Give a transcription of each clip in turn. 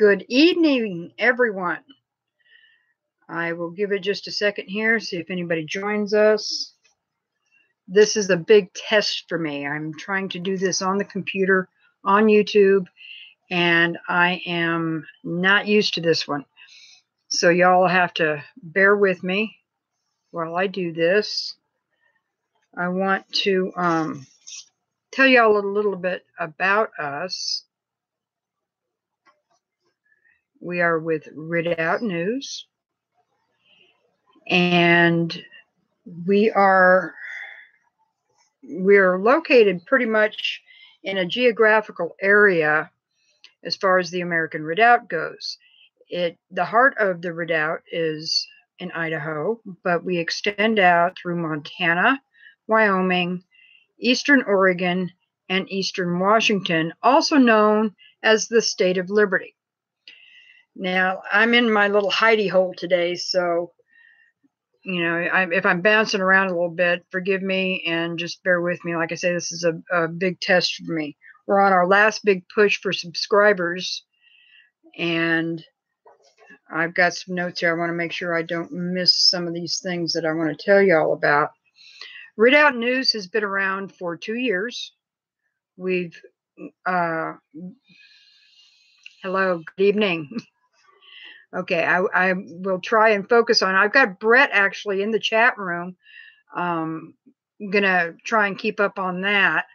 Good evening, everyone. I will give it just a second here, see if anybody joins us. This is a big test for me. I'm trying to do this on the computer, on YouTube, and I am not used to this one. So y'all have to bear with me while I do this. I want to tell y'all a little bit about us. We are with Readout News, and we're located pretty much in a geographical area as far as the American Redoubt goes. The heart of the Redoubt is in Idaho, but we extend out through Montana, Wyoming, Eastern Oregon, and Eastern Washington, also known as the State of Liberty. Now, I'm in my little hidey hole today, so if I'm bouncing around a little bit, forgive me and just bear with me. Like I say, this is a big test for me. We're on our last big push for subscribers, and I've got some notes here. I want to make sure I don't miss some of these things that I want to tell you all about. Readout News has been around for 2 years. Hello, good evening. Okay, I will try and focus on. I've got Brett actually in the chat room. I'm gonna try and keep up on that.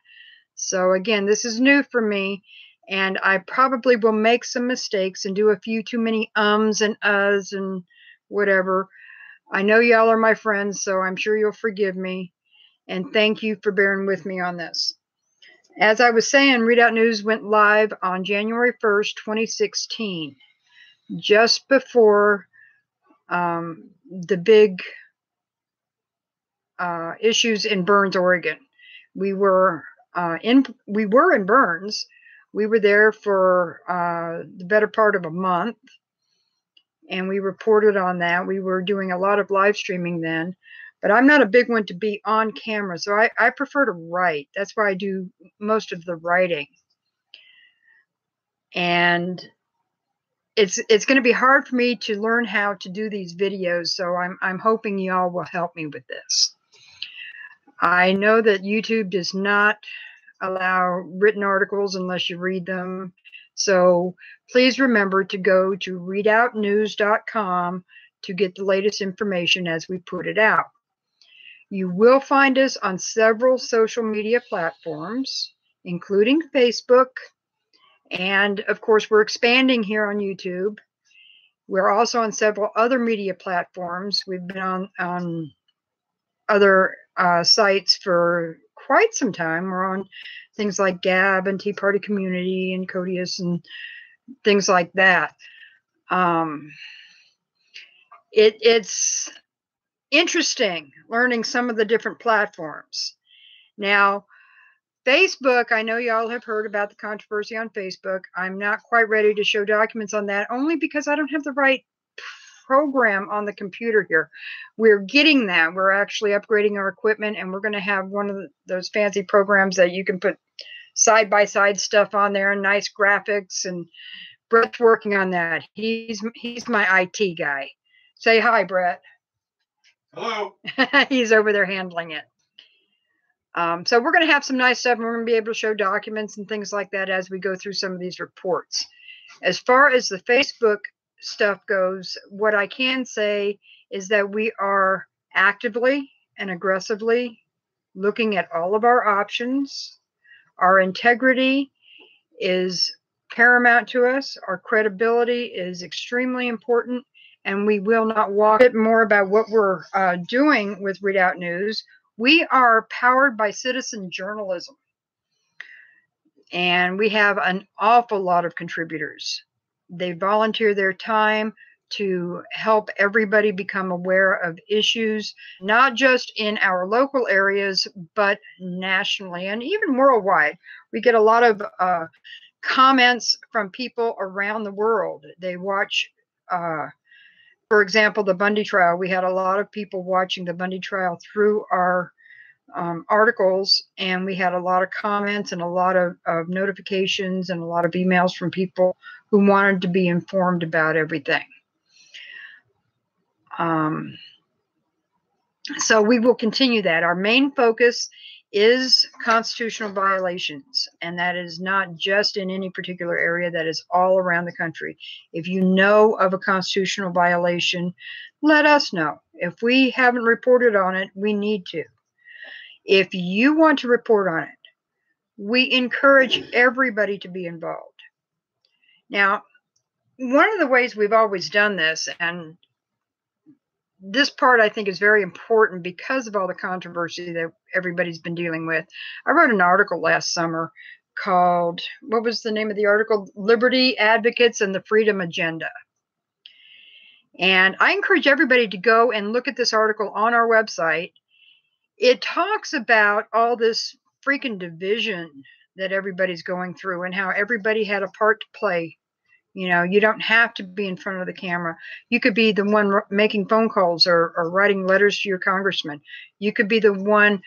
So again, this is new for me, and I probably will make some mistakes and do a few too many ums and uhs and whatever. I know y'all are my friends, so I'm sure you'll forgive me. And thank you for bearing with me on this. As I was saying, Readout News went live on January 1st, 2016. Just before the big issues in Burns, Oregon. We were in Burns. We were there for the better part of a month, and we reported on that. We were doing a lot of live streaming then, but I'm not a big one to be on camera, so I prefer to write. That's why I do most of the writing. And it's going to be hard for me to learn how to do these videos, so I'm hoping y'all will help me with this. I know that YouTube does not allow written articles unless you read them, so please remember to go to readoutnews.com to get the latest information as we put it out. You will find us on several social media platforms, including Facebook. And of course, we're expanding here on YouTube. We're also on several other media platforms. We've been on other sites for quite some time. We're on things like Gab and Tea Party Community and Codias and things like that. It's interesting learning some of the different platforms. Now, Facebook, I know y'all have heard about the controversy on Facebook. I'm not quite ready to show documents on that, only because I don't have the right program on the computer here. We're getting that. We're actually upgrading our equipment, and we're going to have one of those fancy programs that you can put side-by-side stuff on there and nice graphics, and Brett's working on that. He's my IT guy. Say hi, Brett. Hello. He's over there handling it. So we're going to have some nice stuff, and we're going to be able to show documents and things like that as we go through some of these reports. As far as the Facebook stuff goes, what I can say is that we are actively and aggressively looking at all of our options. Our integrity is paramount to us. Our credibility is extremely important, and we will not walk. A bit more about what we're doing with Readout News. We are powered by citizen journalism, and we have an awful lot of contributors. They volunteer their time to help everybody become aware of issues, not just in our local areas, but nationally and even worldwide. We get a lot of comments from people around the world. They watch, for example, the Bundy trial. We had a lot of people watching the Bundy trial through our articles, and we had a lot of comments and a lot of notifications and a lot of emails from people who wanted to be informed about everything. So we will continue that. Our main focus is constitutional violations, and that is not just in any particular area, that is all around the country. If you know of a constitutional violation, let us know. If we haven't reported on it, we need to. If you want to report on it, we encourage everybody to be involved. Now, one of the ways we've always done this, and this part I think is very important because of all the controversy that everybody's been dealing with. I wrote an article last summer called, what was the name of the article? Liberty Advocates and the Freedom Agenda. And I encourage everybody to go and look at this article on our website. It talks about all this freaking division that everybody's going through and how everybody had a part to play. You know, you don't have to be in front of the camera. You could be the one making phone calls or writing letters to your congressman. You could be the one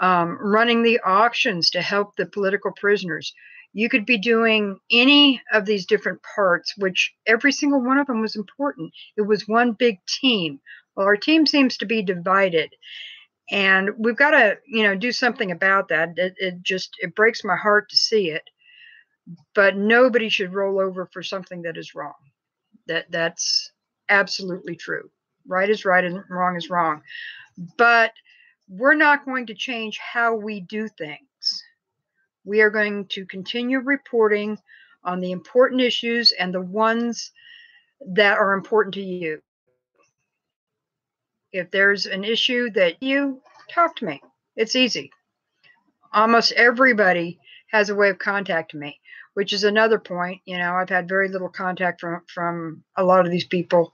running the auctions to help the political prisoners. You could be doing any of these different parts, which every single one of them was important. It was one big team. Well, our team seems to be divided. And we've got to, you know, do something about that. It breaks my heart to see it. But nobody should roll over for something that is wrong. That's absolutely true. Right is right and wrong is wrong. But we're not going to change how we do things. We are going to continue reporting on the important issues and the ones that are important to you. If there's an issue that you talk to me, it's easy. Almost everybody has a way of contacting me, which is another point. You know, I've had very little contact from a lot of these people.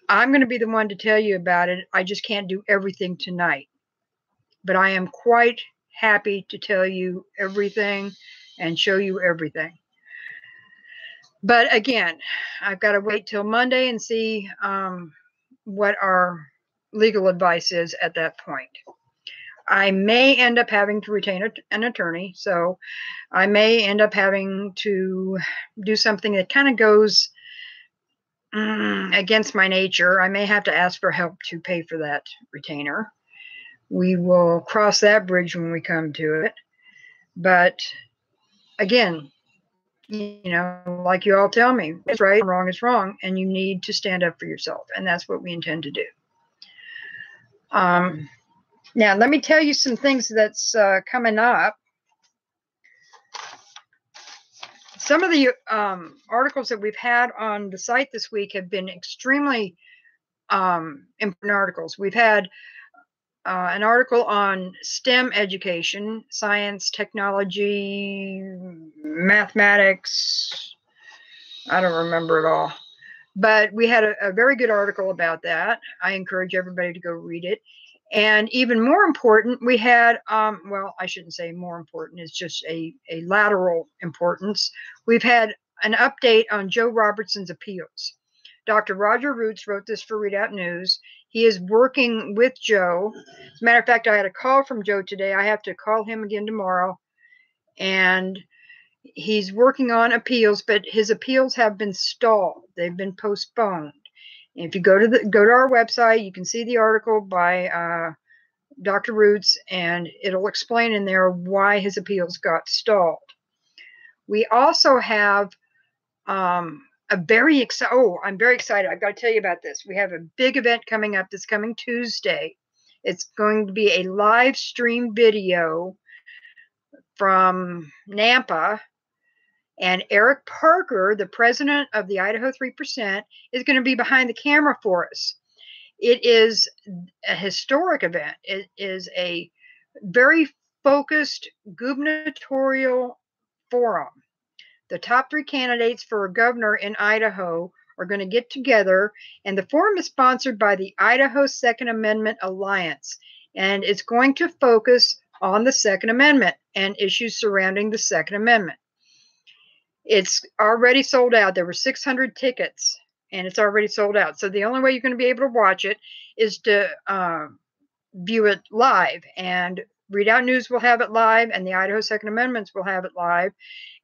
I'm going to be the one to tell you about it. I just can't do everything tonight. But I am quite happy to tell you everything and show you everything. But again, I've got to wait till Monday and see what our legal advice is at that point. I may end up having to retain an attorney, so I may end up having to do something that kind of goes against my nature. I may have to ask for help to pay for that retainer. We will cross that bridge when we come to it. But again, you know, like you all tell me, it's right, wrong is wrong, and you need to stand up for yourself, and that's what we intend to do. Now, let me tell you some things that's coming up. Some of the articles that we've had on the site this week have been extremely important articles. We've had an article on STEM education, science, technology, mathematics. I don't remember it all. But we had a very good article about that. I encourage everybody to go read it. And even more important, we had, well, I shouldn't say more important, it's just a lateral importance. We've had an update on Joe Robertson's appeals. Dr. Roger Roots wrote this for Readout News. He is working with Joe. As a matter of fact, I had a call from Joe today. I have to call him again tomorrow. And he's working on appeals, but his appeals have been stalled. They've been postponed. If you go to our website, you can see the article by Dr. Roots, and it'll explain in there why his appeals got stalled. We also have I'm very excited. I've got to tell you about this. We have a big event coming up this coming Tuesday. It's going to be a live stream video from Nampa. And Eric Parker, the president of the Idaho 3%, is going to be behind the camera for us. It is a historic event. It is a very focused gubernatorial forum. The top 3 candidates for governor in Idaho are going to get together, and the forum is sponsored by the Idaho Second Amendment Alliance, and it's going to focus on the Second Amendment and issues surrounding the Second Amendment. It's already sold out. There were 600 tickets, and it's already sold out. So the only way you're going to be able to watch it is to view it live. And Readout News will have it live, and the Idaho Second Amendments will have it live.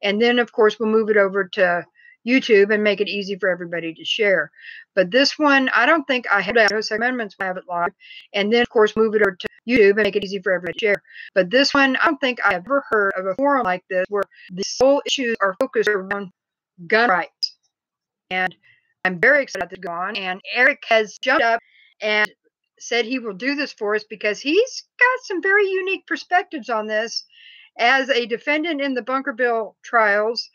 And then, of course, we'll move it over to YouTube and make it easy for everybody to share. But this one, I don't think I have no Second Amendments. I have it live, and then of course move it over to YouTube and make it easy for everybody to share. But this one, I don't think I've ever heard of a forum like this where the sole issues are focused around gun rights. And I'm very excited to go on. And Eric has jumped up and said he will do this for us because he's got some very unique perspectives on this as a defendant in the Bunker Bill trials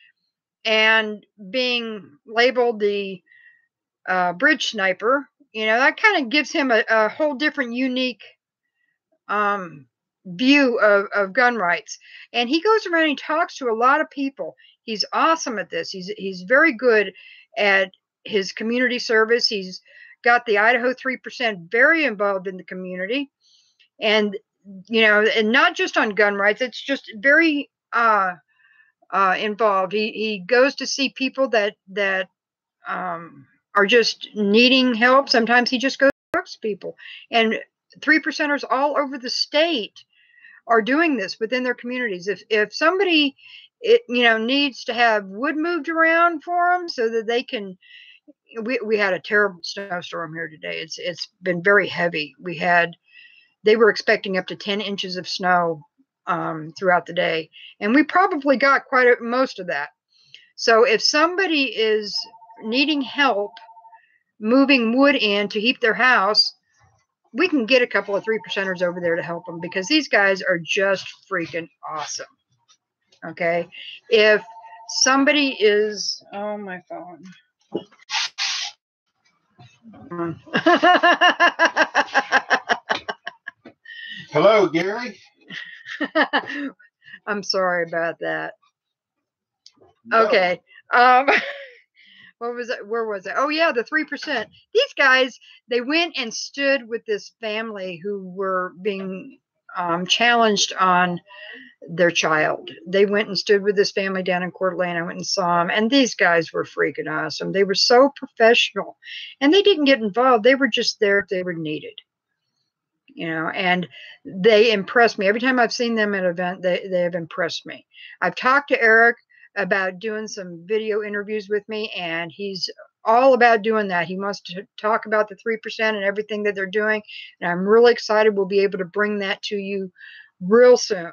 and being labeled the bridge sniper. You know, that kind of gives him a whole different unique view of gun rights. And he goes around and talks to a lot of people. He's awesome at this. He's very good at his community service. He's got the Idaho 3% very involved in the community. And, you know, and not just on gun rights, it's just very involved. He goes to see people that are just needing help. Sometimes he just goes to talk to people. And 3%ers all over the state are doing this within their communities. If somebody, needs to have wood moved around for them so that they can, we had a terrible snowstorm here today. It's been very heavy. They were expecting up to 10 inches of snow throughout the day, and we probably got most of that. So if somebody is needing help moving wood in to heat their house, we can get a couple of 3%ers over there to help them because these guys are just freaking awesome. Okay. If somebody is, oh, my phone. Hello, Gary. I'm sorry about that. No. Okay. What was it? Where was it? Oh, yeah, the 3%. These guys, they went and stood with this family who were being challenged on their child. They went and stood with this family down in Coeur d'Alene. I went and saw them, and these guys were freaking awesome. They were so professional, and they didn't get involved. They were just there if they were needed. You know, and they impressed me. Every time I've seen them at an event, they have impressed me. I've talked to Eric about doing some video interviews with me, and he's all about doing that. He wants to talk about the 3% and everything that they're doing, and I'm really excited we'll be able to bring that to you real soon.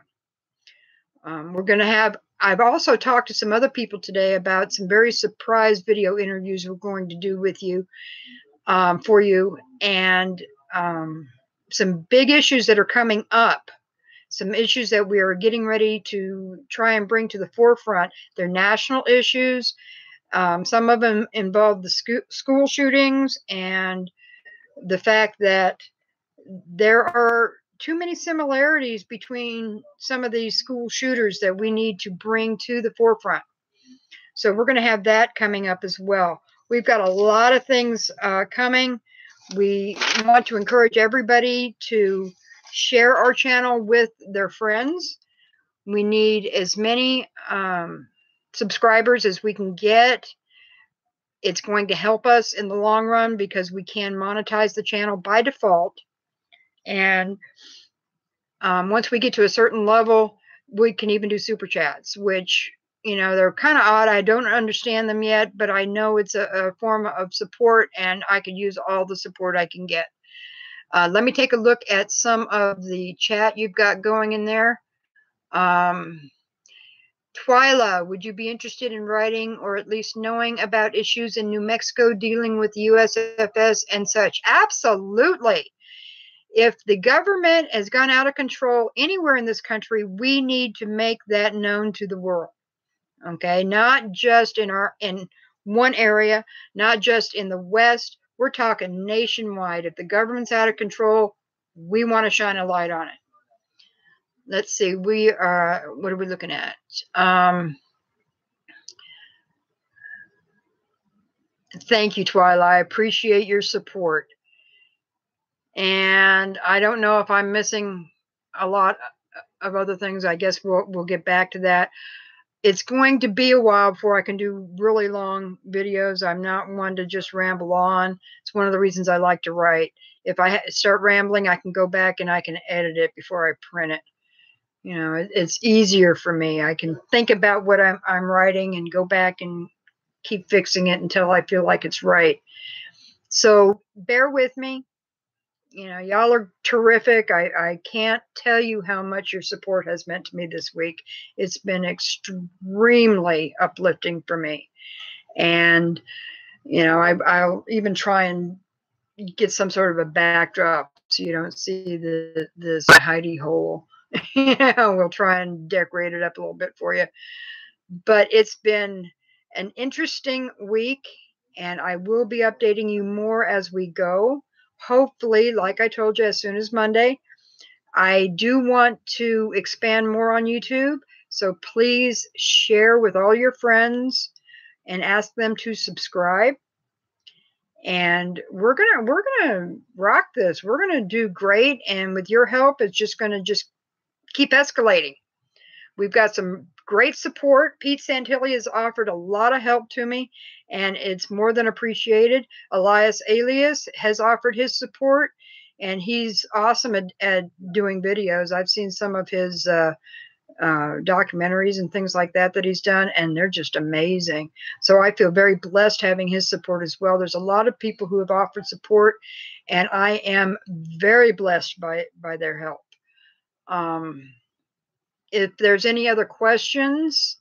We're going to have, I've also talked to some other people today about some very surprise video interviews we're going to do with you, for you, and some big issues that are coming up. Some issues that we are getting ready to try and bring to the forefront. They're national issues. Some of them involve the school shootings and the fact that there are too many similarities between some of these school shooters that we need to bring to the forefront. So we're going to have that coming up as well. We've got a lot of things coming. We want to encourage everybody to share our channel with their friends. We need as many subscribers as we can get. It's going to help us in the long run because we can monetize the channel by default. And once we get to a certain level, we can even do super chats, which, you know, they're kind of odd. I don't understand them yet, but I know it's a form of support, and I could use all the support I can get. Let me take a look at some of the chat you've got going in there. Twyla, would you be interested in writing or at least knowing about issues in New Mexico dealing with USFS and such? Absolutely. If the government has gone out of control anywhere in this country, we need to make that known to the world. Okay, not just in one area, not just in the West. We're talking nationwide. If the government's out of control, we want to shine a light on it. Let's see, what are we looking at? Thank you, Twyla. I appreciate your support. And I don't know if I'm missing a lot of other things. I guess we'll get back to that. It's going to be a while before I can do really long videos. I'm not one to just ramble on. It's one of the reasons I like to write. If I start rambling, I can go back and I can edit it before I print it. You know, it's easier for me. I can think about what I'm writing and go back and keep fixing it until I feel like it's right. So bear with me. You know, y'all are terrific. I can't tell you how much your support has meant to me this week. It's been extremely uplifting for me. And, you know, I'll even try and get some sort of a backdrop so you don't see this hidey hole. We'll try and decorate it up a little bit for you. But it's been an interesting week, and I will be updating you more as we go. Hopefully, like I told you, as soon as Monday. I do want to expand more on YouTube, so please share with all your friends and ask them to subscribe. And we're gonna rock this. We're gonna do great, and with your help, it's just gonna keep escalating. We've got some great support. Pete Santilli has offered a lot of help to me, and it's more than appreciated. Elias Alias has offered his support, and he's awesome at doing videos. I've seen some of his documentaries and things like that he's done, and they're just amazing. So I feel very blessed having his support as well. There's a lot of people who have offered support, and I am very blessed by their help. If there's any other questions,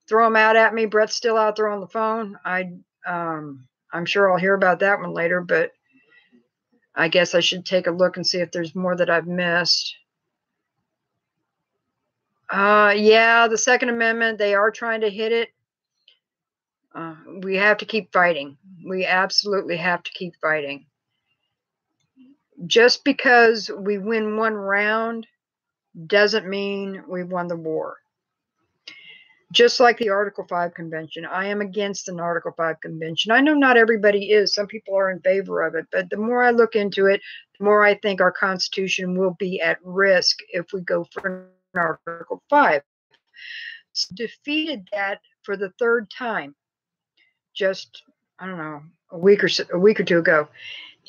throw them out at me. Brett's still out there on the phone. I'm sure I'll hear about that one later, but I guess I should take a look and see if there's more that I've missed. Yeah, the Second Amendment, they are trying to hit it. We have to keep fighting. We absolutely have to keep fighting. Just because we win one round doesn't mean we won the war. Just like the Article 5 Convention, I am against an Article 5 Convention. I know not everybody is. Some people are in favor of it. But the more I look into it, the more I think our Constitution will be at risk if we go for an Article 5. So defeated that for the third time. Just, I don't know, a week or two ago.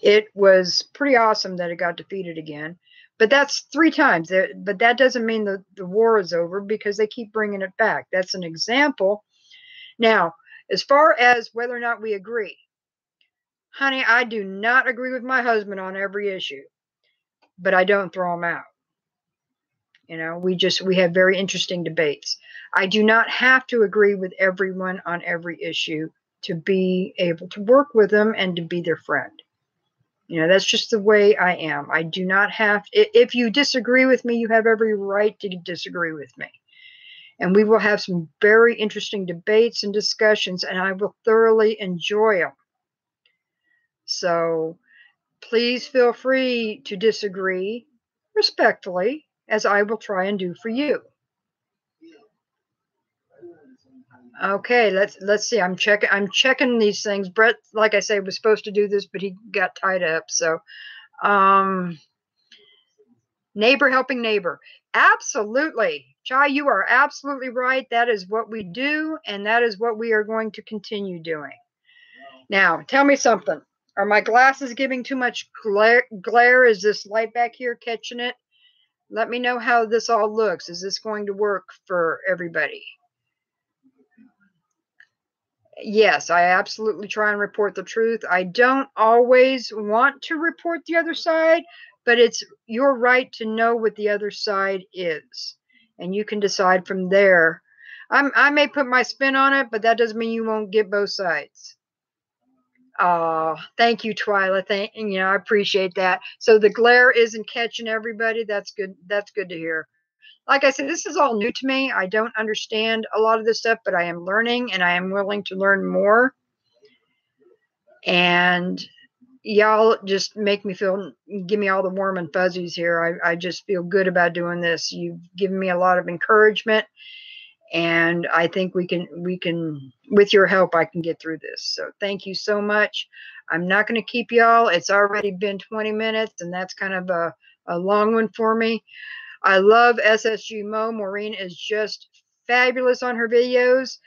It was pretty awesome that it got defeated again. But that's 3 times. But that doesn't mean the war is over, because they keep bringing it back. That's an example. Now, as far as whether or not we agree, honey, I do not agree with my husband on every issue, but I don't throw him out. You know, we have very interesting debates. I do not have to agree with everyone on every issue to be able to work with them and to be their friend. You know, that's just the way I am. I do not have, if you disagree with me, you have every right to disagree with me. And we will have some very interesting debates and discussions, and I will thoroughly enjoy them. So please feel free to disagree respectfully, as I will try and do for you. Okay, let's see. I'm checking these things. Brett, like I say, was supposed to do this, but he got tied up. So, neighbor helping neighbor. Absolutely. Chai, you are absolutely right. That is what we do, and that is what we are going to continue doing. Now, tell me something. Are my glasses giving too much glare? Is this light back here catching it? Let me know how this all looks. Is this going to work for everybody? Yes, I absolutely try and report the truth. I don't always want to report the other side, but it's your right to know what the other side is. And you can decide from there. I may put my spin on it, but that doesn't mean you won't get both sides. Thank you, Twyla. I appreciate that. So the glare isn't catching everybody. That's good. That's good to hear. Like I said, this is all new to me. I don't understand a lot of this stuff, but I am learning, and I am willing to learn more. And y'all just make me give me all the warm and fuzzies here. I just feel good about doing this. You've given me a lot of encouragement, and I think we can, with your help, I can get through this. So thank you so much. I'm not going to keep y'all. It's already been 20 minutes, and that's kind of a long one for me. I love SSG Mo. Maureen is just fabulous on her videos,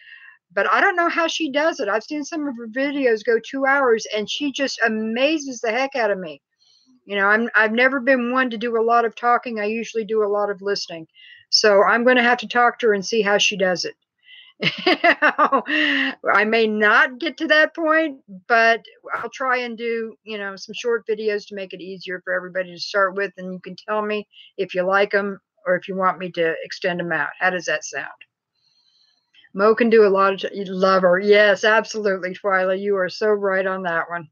but I don't know how she does it. I've seen some of her videos go 2 hours, and she just amazes the heck out of me. You know, I've never been one to do a lot of talking. I usually do a lot of listening. So I'm going to have to talk to her and see how she does it. I may not get to that point, but I'll try and do, some short videos to make it easier for everybody to start with. And you can tell me if you like them or if you want me to extend them out. How does that sound? Mo can do a lot of, you love her. Yes, absolutely, Twyla. You are so right on that one.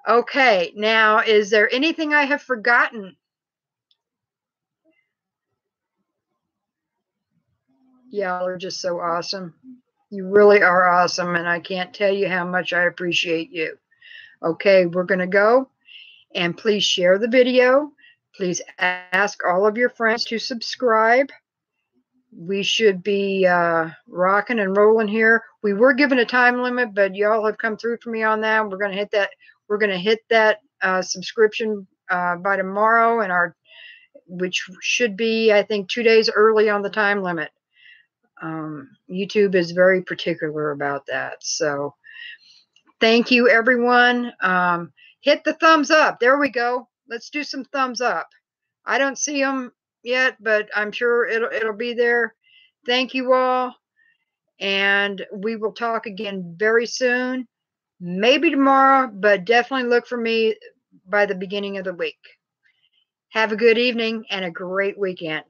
Okay, now, is there anything I have forgotten? Y'all are just so awesome. You really are awesome, and I can't tell you how much I appreciate you. Okay, we're going to go, and please share the video. Please ask all of your friends to subscribe. We should be rocking and rolling here. We were given a time limit, but y'all have come through for me on that. We're going to hit that. We're going to hit that subscription by tomorrow, and which should be, I think, 2 days early on the time limit. YouTube is very particular about that. So thank you, everyone. Hit the thumbs up. There we go. Let's do some thumbs up. I don't see them yet, but I'm sure it'll be there. Thank you all. And we will talk again very soon. Maybe tomorrow, but definitely look for me by the beginning of the week. Have a good evening and a great weekend.